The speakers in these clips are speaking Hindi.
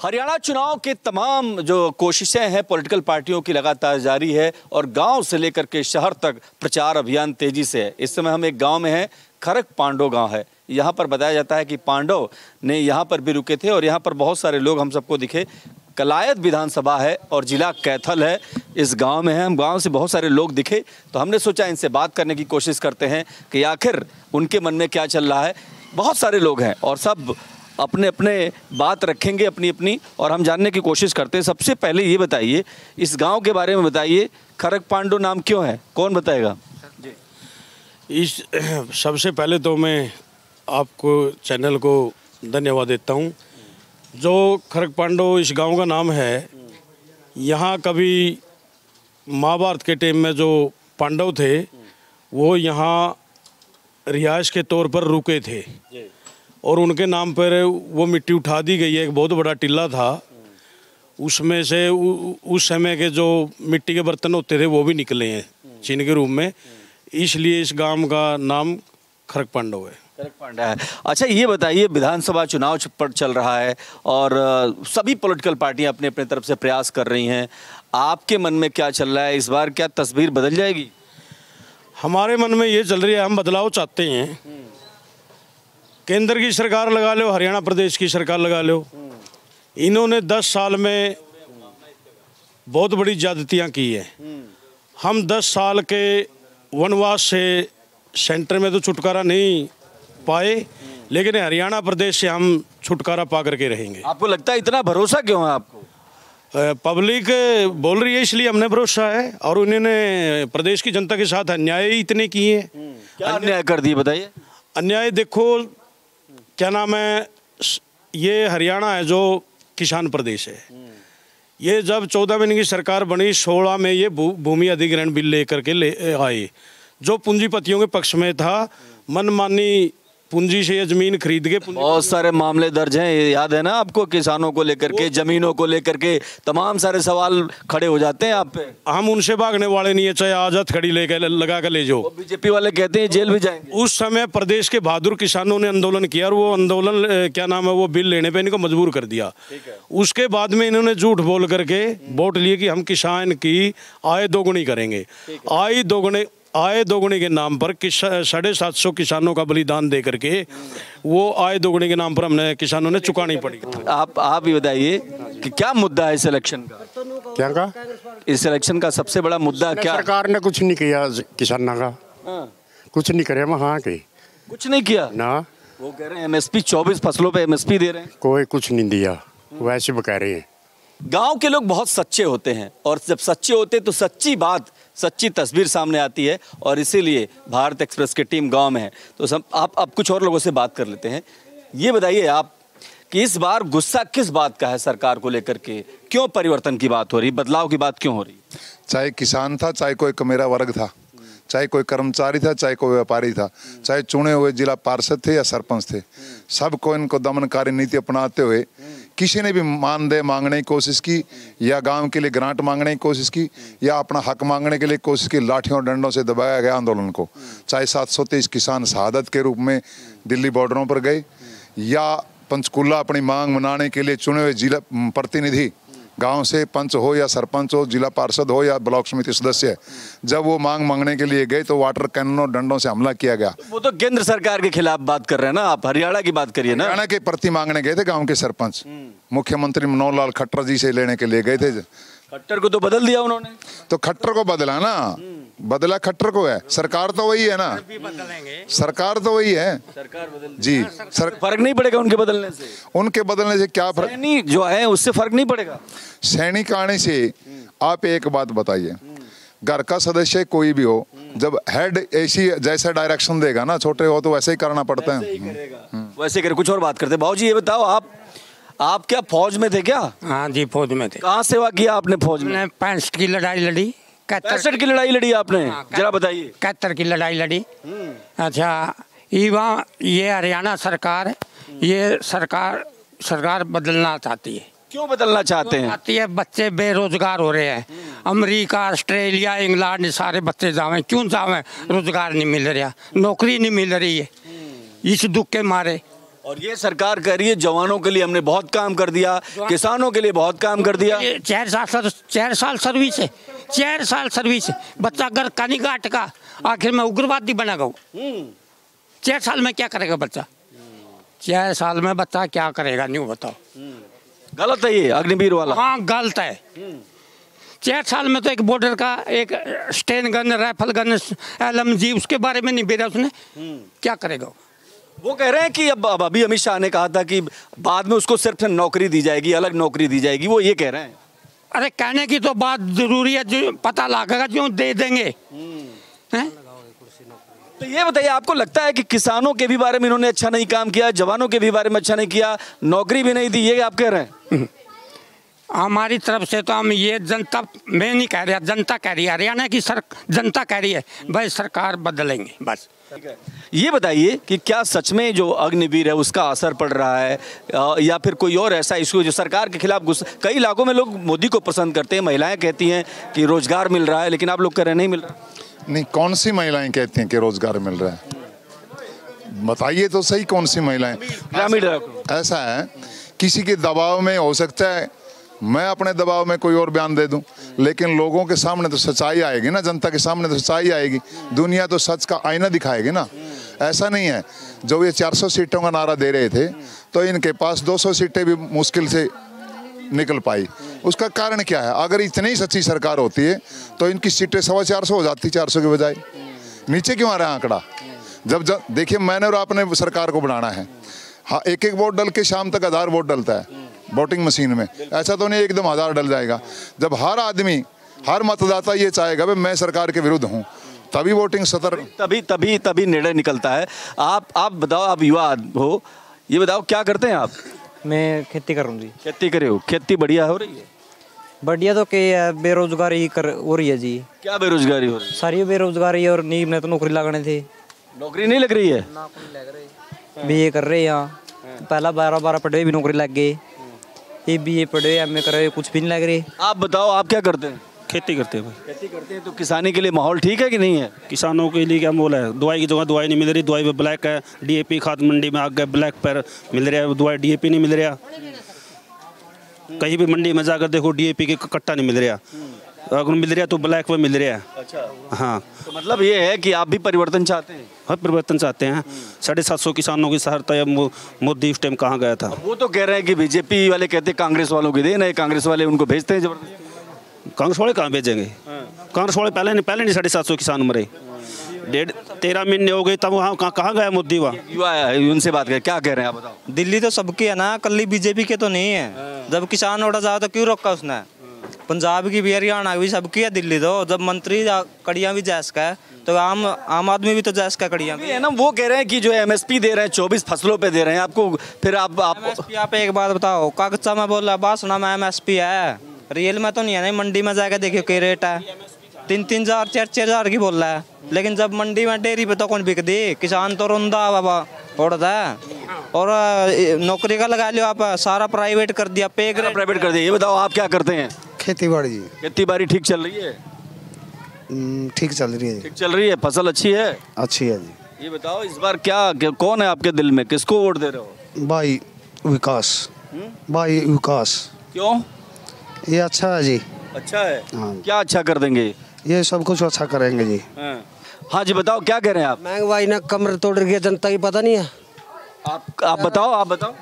हरियाणा चुनाव के तमाम जो कोशिशें हैं पॉलिटिकल पार्टियों की लगातार जारी है और गांव से लेकर के शहर तक प्रचार अभियान तेजी से है। इस समय हम एक गांव में हैं, खरक पांडव गांव है। यहां पर बताया जाता है कि पांडव ने यहां पर भी रुके थे और यहां पर बहुत सारे लोग हम सबको दिखे। कलायत विधानसभा है और जिला कैथल है, इस गांव में है। हम गांव से बहुत सारे लोग दिखे तो हमने सोचा इनसे बात करने की कोशिश करते हैं कि आखिर उनके मन में क्या चल रहा है। बहुत सारे लोग हैं और सब अपने अपने बात रखेंगे अपनी अपनी, और हम जानने की कोशिश करते हैं। सबसे पहले ये बताइए, इस गांव के बारे में बताइए, खरक पांडव नाम क्यों है, कौन बताएगा? इस सबसे पहले तो मैं आपको चैनल को धन्यवाद देता हूँ। जो खरक पांडव इस गांव का नाम है, यहाँ कभी महाभारत के टाइम में जो पांडव थे वो यहाँ रिहाइश के तौर पर रुके थे और उनके नाम पर वो मिट्टी उठा दी गई है। एक बहुत बड़ा टीला था, उसमें से उस समय के जो मिट्टी के बर्तन होते थे वो भी निकले हैं चिन्ह के रूप में, इसलिए इस गांव का नाम खरक पांडव है। खरक पांडव है। अच्छा ये बताइए, विधानसभा चुनाव पर चल रहा है और सभी पॉलिटिकल पार्टियां अपने अपने तरफ से प्रयास कर रही हैं। आपके मन में क्या चल रहा है, इस बार क्या तस्वीर बदल जाएगी? हमारे मन में ये चल रही है, हम बदलाव चाहते हैं। केंद्र की सरकार लगा लो, हरियाणा प्रदेश की सरकार लगा लो, इन्होंने 10 साल में बहुत बड़ी ज्यादतियाँ की है। हम 10 साल के वनवास से सेंटर में तो छुटकारा नहीं पाए, लेकिन हरियाणा प्रदेश से हम छुटकारा पा करके रहेंगे। आपको लगता है इतना भरोसा क्यों है आपको? पब्लिक बोल रही है इसलिए हमने भरोसा है, और उन्होंने प्रदेश की जनता के साथ अन्याय इतने किए हैं। क्या अन्याय कर दिए बताइए? अन्याय देखो, क्या नाम है, ये हरियाणा है जो किसान प्रदेश है। ये जब 14 महीने की सरकार बनी, 16 में ये भूमि अधिग्रहण बिल लेकर के ले आए, जो पूंजीपतियों के पक्ष में था। मनमानी पूंजी से ये जमीन खरीद के बहुत सारे मामले दर्ज हैं, ये याद है ना आपको? किसानों को लेकर के, जमीनों को लेकर के तमाम सारे सवाल खड़े हो जाते हैं आप पे। हम उनसे भागने वाले नहीं है, चाहे आज हथकड़ी लेकर लगा कर ले जाओ। बीजेपी वाले कहते हैं जेल भी जाएंगे। उस समय प्रदेश के बहादुर किसानों ने आंदोलन किया और वो आंदोलन क्या नाम है, वो बिल लेने पे इनको मजबूर कर दिया। उसके बाद में इन्होंने झूठ बोल करके वोट लिए कि हम किसान की आय दोगुनी करेंगे। आय दोगुनी के नाम पर 750 किसानों का बलिदान दे करके वो आय दोगुनी के नाम पर हमने किसानों ने चुकानी पड़ी। आप ही बताइए कि क्या मुद्दा है इस इलेक्शन का? क्या का? इस इलेक्शन का सबसे बड़ा मुद्दा क्या? सरकार ने कुछ नहीं किया किसानों का। कुछ नहीं करे वहाँ के, कुछ नहीं किया ना। वो कह रहे हैं एमएसपी 24 फसलों पे एमएसपी दे रहे हैं। कोई कुछ नहीं दिया, वैसे वो कह रहे हैं। गांव के लोग बहुत सच्चे होते हैं और जब सच्चे होते हैं तो सच्ची बात, सच्ची तस्वीर सामने आती है, और इसीलिए भारत एक्सप्रेस की टीम गांव में है। तो आप कुछ और लोगों से बात कर लेते हैं। ये बताइए आप कि इस बार गुस्सा किस बात का है सरकार को लेकर के? क्यों परिवर्तन की बात हो रही, बदलाव की बात क्यों हो रही? चाहे किसान था, चाहे कोई कमेरा वर्ग था, चाहे कोई कर्मचारी था, चाहे कोई व्यापारी था, चाहे चुने हुए जिला पार्षद थे या सरपंच थे, सबको इनको दमनकारी नीति अपनाते हुए किसी ने भी मानदेय मांगने की कोशिश की या गांव के लिए ग्रांट मांगने की कोशिश की या अपना हक मांगने के लिए कोशिश की, लाठियों और डंडों से दबाया गया आंदोलन को। चाहे 723 किसान शहादत के रूप में दिल्ली बॉर्डरों पर गए, या पंचकूला अपनी मांग मनाने के लिए चुने हुए जिला प्रतिनिधि, गांव से पंच हो या सरपंच हो, जिला पार्षद हो या ब्लॉक समिति सदस्य, जब वो मांग मांगने के लिए गए तो वाटर कैननों डंडों से हमला किया गया। वो तो केंद्र सरकार के खिलाफ बात कर रहे हैं ना आप, हरियाणा की बात करिए ना। हरियाणा के प्रति मांगने गए थे गांव के सरपंच, मुख्यमंत्री मनोहर लाल खट्टर जी से लेने के लिए गए थे। खट्टर को तो बदल दिया उन्होंने। तो खट्टर को बदला ना, बदला खट्टर को है, सरकार तो वही है ना, सरकार तो वही है। सरकार बदल जी, फर्क नहीं पड़ेगा उनके बदलने से? उनके बदलने से क्या फर्क? सैनी जो है उससे फर्क नहीं पड़ेगा। सैनिक आने से आप एक बात बताइए, घर का सदस्य कोई भी हो, जब हेड ऐसी जैसा डायरेक्शन देगा ना, छोटे हो तो वैसे ही करना पड़ता है। वैसे करे। कुछ और बात करते। भाऊजी ये बताओ, आप क्या फौज में थे क्या? हाँ जी, फौज में थे। कहाँ सेवा किया आपने फौज में? 65 की लड़ाई लड़ी। 65 की लड़ाई लड़ी आपने? जरा बताइए। 71 की लड़ाई लड़ी। अच्छा, ये हरियाणा सरकार, ये सरकार बदलना चाहती है। क्यों बदलना चाहते हैं? चाहती है, बच्चे बेरोजगार हो रहे हैं। अमेरिका, ऑस्ट्रेलिया, इंग्लैंड सारे बच्चे जावें, क्यों जावें? रोजगार नहीं मिल रहा, नौकरी नहीं मिल रही है, इस दुख के मारे। और ये सरकार कह रही है जवानों के लिए हमने बहुत काम कर दिया, किसानों के लिए बहुत काम कर दिया। 4 साल सर्विस है, 4 साल सर्विस है। बच्चा अगर कानी काट का आखिर में उग्रवादी बना गया। 4 साल में क्या करेगा बच्चा? 4 साल में बच्चा क्या करेगा, नहीं बताओ। गलत है ये अग्निवीर वाला। हाँ गलत है। 4 साल में तो एक बॉर्डर का एक Sten gun, rifle gun, LMG उसके बारे में नहीं बेरा उसने, क्या करेगा? वो कह रहे हैं कि अब अभी अमित शाह ने कहा था कि बाद में उसको सिर्फ नौकरी दी जाएगी, अलग नौकरी दी जाएगी, वो ये कह रहे हैं। अरे कहने की तो बात जरूरी है, जो पता लगेगा जो दे देंगे हैं? तो ये बताइए, आपको लगता है कि किसानों के भी बारे में इन्होंने अच्छा नहीं काम किया, जवानों के भी बारे में अच्छा नहीं किया, नौकरी भी नहीं दी, ये आप कह रहे हैं? हमारी तरफ से तो हम ये जनता, मैं नहीं कह रहा, जनता कह रही है, हरियाणा की जनता कह रही है भाई सरकार बदलेंगे बस। ये बताइए कि क्या सच में जो अग्निवीर है उसका असर पड़ रहा है या फिर कोई और ऐसा इशू जो सरकार के खिलाफ गुस्सा? कई इलाकों में लोग मोदी को पसंद करते हैं, महिलाएं कहती हैं कि रोजगार मिल रहा है, लेकिन आप लोग कह रहे हैं नहीं मिल रहा। नहीं, कौन सी महिलाएं कहती हैं कि रोजगार मिल रहा है? बताइए तो सही, कौन सी महिलाएं? ग्रामीण ऐसा है, किसी के दबाव में हो सकता है, मैं अपने दबाव में कोई और बयान दे दूं, लेकिन लोगों के सामने तो सच्चाई आएगी ना, जनता के सामने तो सच्चाई आएगी, दुनिया तो सच का आईना दिखाएगी ना। ऐसा नहीं है, जब ये 400 सीटों का नारा दे रहे थे तो इनके पास 200 सीटें भी मुश्किल से निकल पाई। उसका कारण क्या है? अगर इतनी ही सच्ची सरकार होती है तो इनकी सीटें 450 हो जाती, 400 के बजाय। नीचे क्यों आ रहा है आंकड़ा? जब देखिए, मैंने और आपने सरकार को बनाना है, हाँ, एक वोट डल के शाम तक 1000 वोट डलता है वोटिंग मशीन में, ऐसा तो नहीं एकदम 1000 डल जाएगा। जब हर आदमी, हर मतदाता ये चाहेगा भाई मैं सरकार के विरुद्ध हूँ, तभी वोटिंग सतर, तभी निर्णय निकलता है। आप बताओ, आप युवा हो, ये बताओ क्या करते हैं आप? मैं खेती कर रहा हूँ जी। खेती करे हो? खेती बढ़िया हो रही है? बढ़िया तो क्या है, बेरोजगारी हो रही है जी। क्या बेरोजगारी हो रही है? सारी बेरोजगारी, और नींव ने तो नौकरी लगाने थे, नौकरी नहीं लग रही है। BA कर रहे हैं यहाँ, पहला 12 पढ़े भी नौकरी लग गए, ये BA पढ़े MA कर रहे, कुछ भी नहीं लग रहे। आप बताओ, आप क्या करते हैं? खेती करते हैं भाई। खेती करते हैं, तो किसानी के लिए माहौल ठीक है कि नहीं है? किसानों के लिए क्या मोल है? दवाई की जगह दवाई नहीं मिल रही, दवाई पे ब्लैक है। DAP खाद मंडी में आ गए, ब्लैक पर मिल रहा है, दवाई DAP नहीं मिल रहा। कहीं भी मंडी में जाकर देखो DAP के कट्टा नहीं मिल रहा, अगर मिल रहा तो ब्लैक में मिल रहा है। अच्छा, हाँ, तो मतलब ये है कि आप भी परिवर्तन चाहते हैं? हर परिवर्तन चाहते हैं। 750 किसानों की सहायता मोदी उस टाइम कहाँ गया था? वो तो कह रहे हैं कि बीजेपी वाले कहते हैं कांग्रेस वालों की देन है, कांग्रेस वाले उनको भेजते हैं जबरदस्ती। कांग्रेस वाले कहाँ भेजेंगे? कांग्रेस वाले पहले नहीं 750 किसान मरे, 13 महीने हो गए, तब वहाँ कहाँ गया मोदी? वहाँ युवा है, उनसे बात करें, क्या कह रहे हैं आप बताओ? दिल्ली तो सबकी है ना, कल BJP के तो नहीं है। जब किसान उड़ा जाओ तो क्यों रोका उसने? पंजाब की भी, हरियाणा की भी, सबकी है दिल्ली तो। जब मंत्री कड़ियाँ भी जैस का है तो आम आदमी भी तो जैस का कड़ियाँ भी है ना। वो कह रहे हैं कि जो MSP दे रहे हैं 24 फसलों पे दे रहे हैं आपको, फिर आप MSP आप एक बात बताओ, कागजा में बोल रहा बासना में MSP है, रियल में तो नहीं है। नहीं, मंडी में जाकर देखियो क्या रेट है, 3-3 हज़ार 4-4 हज़ार की बोल रहा है, लेकिन जब मंडी में डेयरी पे तो कौन बिक दी? किसान तो रोंदा बाबा उड़ता है। और नौकरी का लगा लियो आप, सारा प्राइवेट कर दिया, पे ग्रेड प्राइवेट कर दिया। ये बताओ, आप क्या करते हैं? खेती बाड़ी जी। खेती बाड़ी ठीक चल रही है? ठीक चल रही है। ठीक चल रही है, फसल अच्छी है? अच्छी है जी। ये बताओ, इस बार क्या कौन है आपके दिल में, किसको वोट दे रहे हो? भाई विकास, भाई विकास। क्यों? ये अच्छा है जी। अच्छा है? हाँ। क्या अच्छा कर देंगे? ये सब कुछ अच्छा करेंगे जी। हाँ जी, बताओ क्या कह रहे हैं आप? महंगाई ने कमर तोड़ रही है जनता की, पता नहीं है। आप बताओ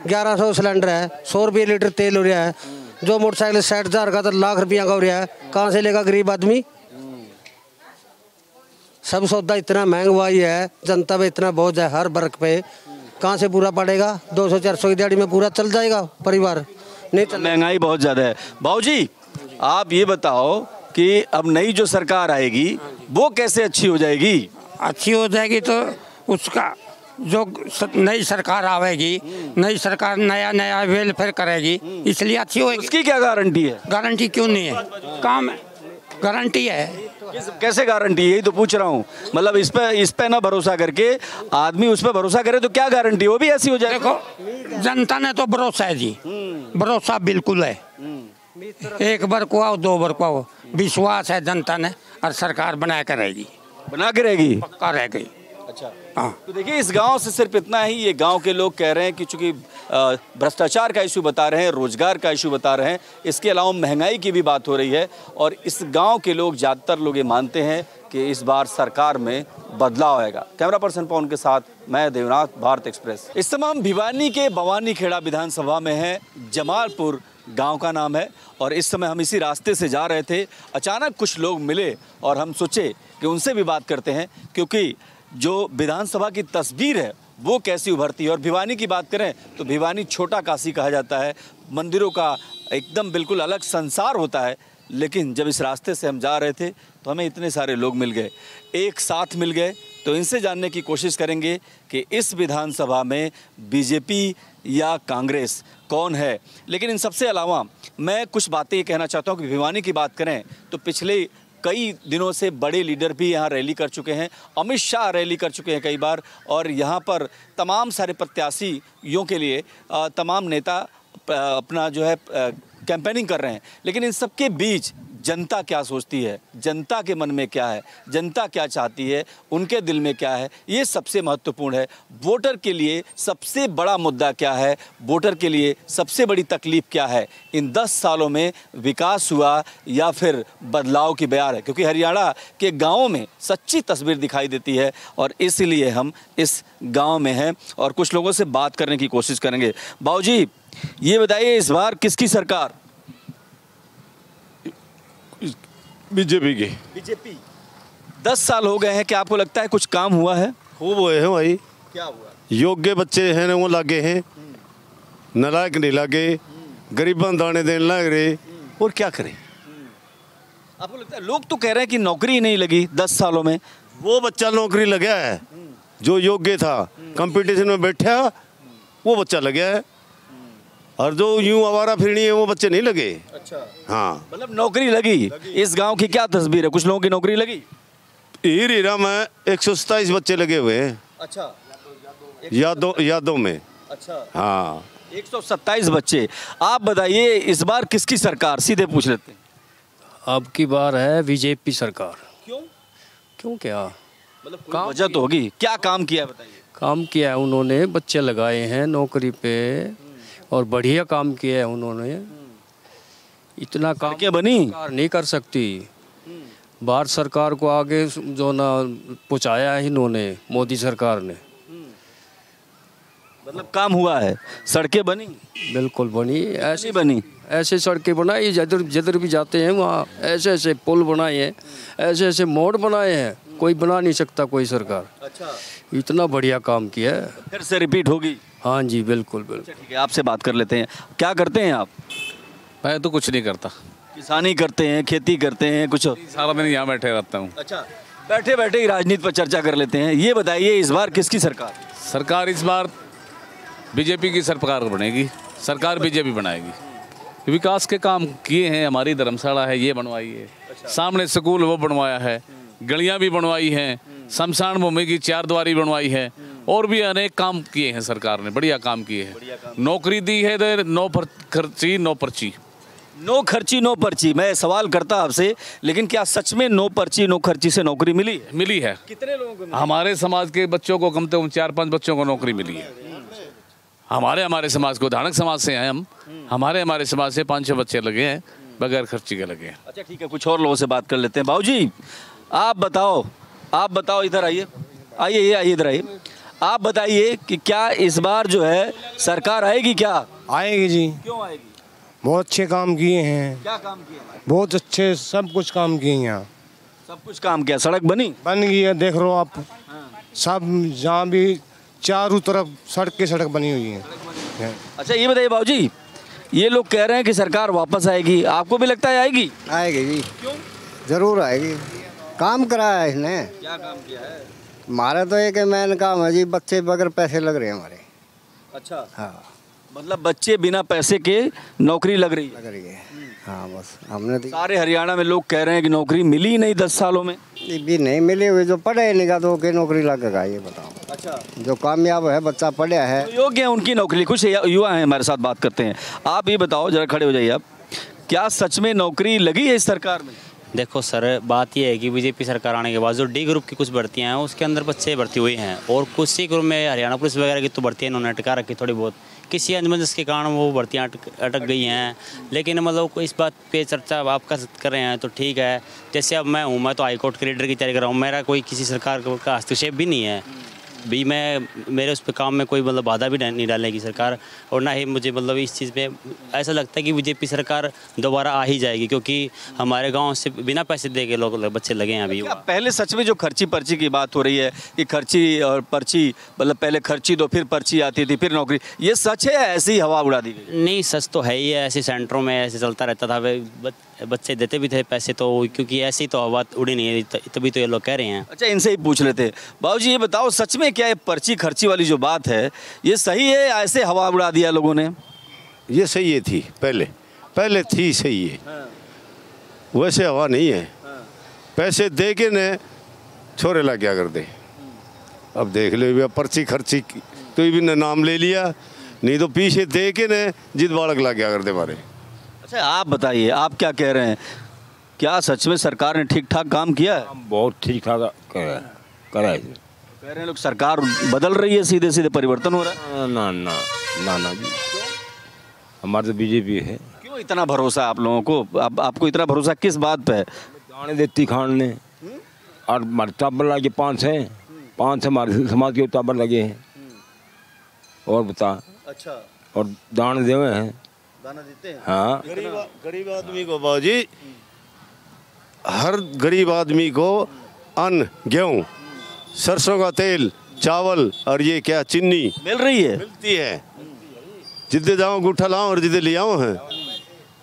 1100 सिलेंडर है, 100 रुपये लीटर तेल हो रहा है। जो मोटरसाइकिल 60 हज़ार का तो लाख रुपया का हो रहा है, कहाँ से लेगा गरीब आदमी? सब सौदा इतना महंगाई है, जनता पे इतना बोझ है हर वर्ग पे, कहाँ से पूरा पड़ेगा? 200-400 की दिहाड़ी में पूरा चल जाएगा परिवार? नहीं चल। महंगाई बहुत ज़्यादा है। बाबूजी, आप ये बताओ कि अब नई जो सरकार आएगी वो कैसे अच्छी हो जाएगी? अच्छी हो जाएगी तो उसका जो नई सरकार आवेगी, नई सरकार नया वेलफेयर करेगी, इसलिए अच्छी होगी। उसकी क्या गारंटी है? गारंटी क्यों नहीं है? काम है, गारंटी है। कैसे गारंटी? यही तो पूछ रहा हूँ। मतलब इस पे ना भरोसा करके आदमी उस पर भरोसा करे तो क्या गारंटी वो भी ऐसी हो जाए? देखो, जनता ने तो भरोसा है जी, भरोसा बिल्कुल है। एक बार को आओ, 2 बार को आओ, विश्वास है जनता ने, और सरकार बना के रहेगी। बना के रहेगी? पक्का रहेगी। अच्छा हाँ। तो देखिए इस गांव से सिर्फ इतना ही, ये गांव के लोग कह रहे हैं कि चूंकि भ्रष्टाचार का इशू बता रहे हैं, रोजगार का इशू बता रहे हैं, इसके अलावा महंगाई की भी बात हो रही है और इस गांव के लोग, ज़्यादातर लोग ये मानते हैं कि इस बार सरकार में बदलाव आएगा। कैमरा पर्सन पवन के साथ मैं देवनाथ, भारत एक्सप्रेस। इस समय हम भिवानी के भवानी खेड़ा विधानसभा में हैं। जमालपुर गांव का नाम है और इस समय हम इसी रास्ते से जा रहे थे, अचानक कुछ लोग मिले और हम सोचे कि उनसे भी बात करते हैं, क्योंकि जो विधानसभा की तस्वीर है वो कैसी उभरती है। और भिवानी की बात करें तो भिवानी छोटा काशी कहा जाता है, मंदिरों का एकदम बिल्कुल अलग संसार होता है। लेकिन जब इस रास्ते से हम जा रहे थे तो हमें इतने सारे लोग मिल गए, एक साथ मिल गए, तो इनसे जानने की कोशिश करेंगे कि इस विधानसभा में बीजेपी या कांग्रेस कौन है। लेकिन इन सबसे अलावा मैं कुछ बातें ये कहना चाहता हूँ कि भिवानी की बात करें तो पिछले कई दिनों से बड़े लीडर भी यहाँ रैली कर चुके हैं। अमित शाह रैली कर चुके हैं कई बार और यहाँ पर तमाम सारे प्रत्याशियों के लिए तमाम नेता अपना जो है कैंपेनिंग कर रहे हैं। लेकिन इन सबके बीच जनता क्या सोचती है, जनता के मन में क्या है, जनता क्या चाहती है, उनके दिल में क्या है, ये सबसे महत्वपूर्ण है। वोटर के लिए सबसे बड़ा मुद्दा क्या है, वोटर के लिए सबसे बड़ी तकलीफ क्या है, इन 10 सालों में विकास हुआ या फिर बदलाव की बयार है। क्योंकि हरियाणा के गाँवों में सच्ची तस्वीर दिखाई देती है और इसलिए हम इस गाँव में हैं और कुछ लोगों से बात करने की कोशिश करेंगे। बाबूजी ये बताइए, इस बार किसकी सरकार? बीजेपी की। बीजेपी। 10 साल हो गए हैं, क्या आपको लगता है कुछ काम हुआ है? खूब हुए हैं भाई। क्या हुआ? योग्य बच्चे हैं वो लागे हैं, नालायक नहीं लागे, गरीबों दाने देने लग रहे, और क्या करें। आपको लगता है, लोग तो कह रहे हैं कि नौकरी नहीं लगी 10 सालों में। वो बच्चा नौकरी लगा है जो योग्य था, कंपटीशन में बैठा वो बच्चा लगा है, और जो यूं आवारा फिरनी है वो बच्चे नहीं लगे। अच्छा हाँ, मतलब नौकरी लगी। इस गांव की क्या तस्वीर है, कुछ लोगों की नौकरी लगी? हीरा में 127 बच्चे लगे हुए हैं। अच्छा, यादों में। अच्छा हाँ, 127 बच्चे। आप बताइए इस बार किसकी सरकार, सीधे पूछ लेते हैं। अब की बार है बीजेपी सरकार। क्यों क्या मतलब कोई वजह तो होगी, क्या काम किया है बताइए। काम किया है उन्होंने, बच्चे लगाए हैं नौकरी पे और बढ़िया काम किया है उन्होंने। इतना काम क्या बनी सरकार नहीं कर सकती। भारत सरकार को आगे जो ना पहुँचाया है इन्होंने, मोदी सरकार ने। मतलब काम हुआ है, सड़कें बनी? बिल्कुल बनी। ऐसी बनी, ऐसे सड़कें बनाई, जिधर भी जाते हैं वहाँ ऐसे ऐसे पुल बनाए हैं, ऐसे ऐसे मोड़ बनाए हैं, कोई बना नहीं सकता कोई सरकार। अच्छा, इतना बढ़िया काम किया है। फिर से रिपीट होगी? हाँ जी बिल्कुल बिल्कुल। ठीक है, आपसे बात कर लेते हैं। क्या करते हैं आप? मैं तो कुछ नहीं करता, किसानी करते हैं, खेती करते हैं, कुछ? सारा दिन यहाँ बैठे रहता हूँ। अच्छा, बैठे बैठे ही राजनीति पर चर्चा कर लेते हैं। ये बताइए इस बार किसकी सरकार? सरकार इस बार बीजेपी की सरकार बनेगी, सरकार बीजेपी बनाएगी। विकास के काम किए हैं, हमारी धर्मशाला है ये बनवाई है, सामने स्कूल वो बनवाया है, गलियाँ भी बनवाई हैं, शमशान भूमि की 4 द्वारी बनवाई है, और भी अनेक काम किए हैं सरकार ने, बढ़िया काम किए हैं। नौकरी दी है तो नो खर्ची नो पर्ची। नो खर्ची नो पर्ची। मैं सवाल करता आपसे, लेकिन क्या सच में नो पर्ची नो खर्ची से नौकरी मिली है? मिली है। कितने लोगों को? हमारे समाज के बच्चों को कम से कम 4-5 बच्चों को नौकरी मिली है। हमारे समाज को, धानक समाज से हैं हम, हमारे समाज से 5-6 बच्चे लगे हैं, बगैर खर्ची के लगे हैं। अच्छा ठीक है, कुछ और लोगों से बात कर लेते हैं। बाबूजी आप बताओ, इधर आइए, आइए इधर आइए। आप बताइए कि क्या इस बार जो है सरकार आएगी? क्या आएगी जी। क्यों आएगी? बहुत अच्छे काम किए हैं। क्या काम किए? बहुत अच्छे, सब कुछ काम किए यहाँ। सब कुछ काम किया। सड़क बनी? बन गई है, देख लो आप। सब जहाँ भी चारों तरफ सड़क बनी हुई है। अच्छा ये बताइए बाबूजी, ये लोग कह रहे हैं कि सरकार वापस आएगी, आपको भी लगता है आएगी? आएगी जी। क्यों? जरूर आएगी। काम कराया है इसने। क्या काम किया है? हमारा तो एक मेन काम है जी, बच्चे बगैर पैसे लग रहे हैं हमारे। अच्छा हाँ, मतलब बच्चे बिना पैसे के नौकरी लग रही है। हाँ बस हमने तो सारे हरियाणा में लोग कह रहे हैं कि नौकरी मिली नहीं 10 सालों में। भी नहीं मिली हुई, जो पढ़े नहीं का तो नौकरी लगेगा, ये बताओ। अच्छा, जो कामयाब है, बच्चा पढ़ा है, तो योग्य है उनकी नौकरी। कुछ युवा हैं हमारे साथ, बात करते हैं। आप ये बताओ, जरा खड़े हो जाइए आप, क्या सच में नौकरी लगी है इस सरकार में? देखो सर, बात यह है कि बीजेपी सरकार आने के बाद जो डी ग्रुप की कुछ भर्तियां हैं उसके अंदर बच्चे भर्ती हुए हैं, और कुछ सी ग्रुप में हरियाणा पुलिस वगैरह की तो भर्तियां इन्होंने अटका रखी थोड़ी बहुत, किसी अंजमंजस के कारण वो भर्तियां अटक गई हैं। लेकिन मतलब इस बात पे चर्चा आप कर रहे हैं तो ठीक है। जैसे अब मैं हूँ, मैं तो हाई कोर्ट के लीडर की तैयारी कर रहा हूँ, मेरा कोई किसी सरकार का हस्तक्षेप भी नहीं है भी, मैं मेरे उस पे काम में कोई मतलब बाधा भी नहीं डालेगी सरकार, और ना ही मुझे मतलब इस चीज़ में ऐसा लगता है कि बीजेपी सरकार दोबारा आ ही जाएगी, क्योंकि हमारे गांव से बिना पैसे दे के लोग बच्चे लगे हैं अभी। पहले सच में जो खर्ची पर्ची की बात हो रही है कि खर्ची और पर्ची, मतलब पहले खर्ची दो फिर पर्ची आती थी फिर नौकरी, ये सच है ऐसी ही हवा उड़ा दी गई? नहीं, सच तो है ही है, ऐसे सेंटरों में ऐसे चलता रहता था, बच्चे देते भी थे पैसे, तो क्योंकि ऐसी तो हवा उड़ी नहीं है, तभी तो ये लोग कह रहे हैं। अच्छा, इनसे ही पूछ लेते। बाबूजी ये बताओ, सच में क्या ये पर्ची खर्ची वाली जो बात है ये सही है, ऐसे हवा उड़ा दिया लोगों ने? ये सही है, थी पहले थी सही है, वैसे हवा नहीं है। पैसे दे के ने छोरे ला क्या कर दे। अब देख लो, पर्ची खर्ची तो भी ने नाम ले लिया, नहीं तो पीछे दे के ने जिद बालक ला क्या कर दे मारे। अच्छा, आप बताइए, आप क्या कह रहे हैं, क्या सच में सरकार ने ठीक ठाक काम किया है? बहुत ठीक ठाक करा है। कह रहे हैं लोग सरकार बदल रही है, सीधे सीधे परिवर्तन हो रहा है? ना ना ना ना जी, हमारे तो बीजेपी है। क्यों इतना भरोसा आप लोगों को? आपको इतना भरोसा किस बात पे है? जाने देती खान ने, और हमारे टाबर लगे 5 हैं, 5 हमारे समाज के टाबर लगे हैं। और बता। अच्छा। और दान देवे हैं, दाना देते हैं? हाँ, गरीब आदमी को बाबूजी, हर गरीब आदमी को अन्न, गेहूँ, सरसों का तेल, चावल और ये क्या चीनी मिल रही है? मिलती है। जिद्दे जाओ गुठा लाओ और जिद्दे ले आओ है।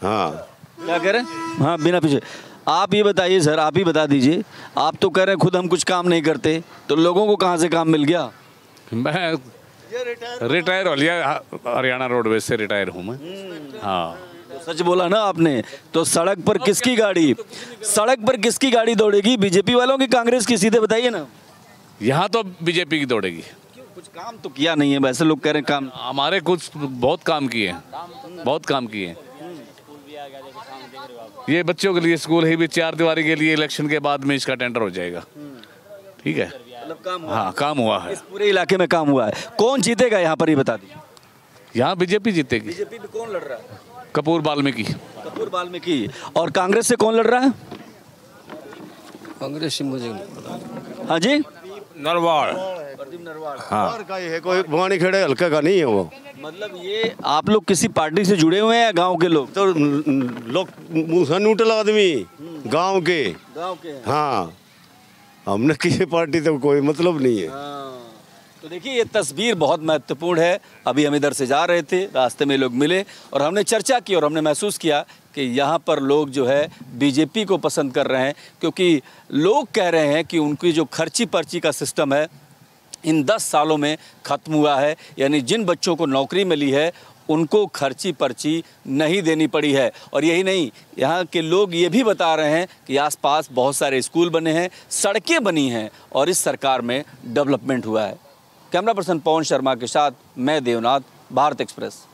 हाँ, क्या कह रहे हैं? हाँ, बिना पीछे। आप ये बताइए सर, आप ही बता दीजिए, आप तो कह रहे हैं खुद हम कुछ काम नहीं करते, तो लोगों को कहाँ से काम मिल गया? मैं रिटायर हो लिया, हरियाणा रोडवेज से रिटायर हूँ मैं। हाँ, तो सच बोला ना आपने। तो सड़क पर किसकी गाड़ी दौड़ेगी, बीजेपी वालों की, कांग्रेस की? सीधे बताइए ना। यहाँ तो बीजेपी की दौड़ेगी। कुछ काम तो किया नहीं है, वैसे लोग कह रहे हैं काम। हमारे कुछ बहुत काम किए हैं, बहुत काम किए हैं। ये बच्चों के लिए स्कूल है भी, 4 दीवारी के लिए इलेक्शन के बाद में इसका टेंडर हो जाएगा। ठीक है, हाँ, काम हुआ है। इस पूरे इलाके में काम हुआ है। कौन जीतेगा यहाँ पर, ये बता दीजिए। यहाँ बीजेपी जीतेगी। बीजेपी में कौन लड़ रहा है? कपूर वाल्मीकि। और कांग्रेस से कौन लड़ रहा है? कांग्रेस से मुझे नहीं पता। हाँ जी, नरवाड़। हाँ, का है, कोई भवानी खेड़े हल्का का नहीं है वो। मतलब ये आप लोग किसी पार्टी से जुड़े हुए हैं? गांव के लोग? तो लोग न्यूट्रल आदमी, गांव के। हाँ, हमने किसी पार्टी तो कोई मतलब नहीं है। तो देखिए, ये तस्वीर बहुत महत्वपूर्ण है। अभी हम इधर से जा रहे थे, रास्ते में लोग मिले और हमने चर्चा की और हमने महसूस किया कि यहाँ पर लोग जो है बीजेपी को पसंद कर रहे हैं, क्योंकि लोग कह रहे हैं कि उनकी जो खर्ची पर्ची का सिस्टम है इन 10 सालों में ख़त्म हुआ है। यानी जिन बच्चों को नौकरी मिली है उनको खर्ची पर्ची नहीं देनी पड़ी है। और यही नहीं, यहाँ के लोग ये भी बता रहे हैं कि आसपास बहुत सारे स्कूल बने हैं, सड़कें बनी हैं और इस सरकार में डेवलपमेंट हुआ है। कैमरा पर्सन पवन शर्मा के साथ मैं देवनाथ, भारत एक्सप्रेस।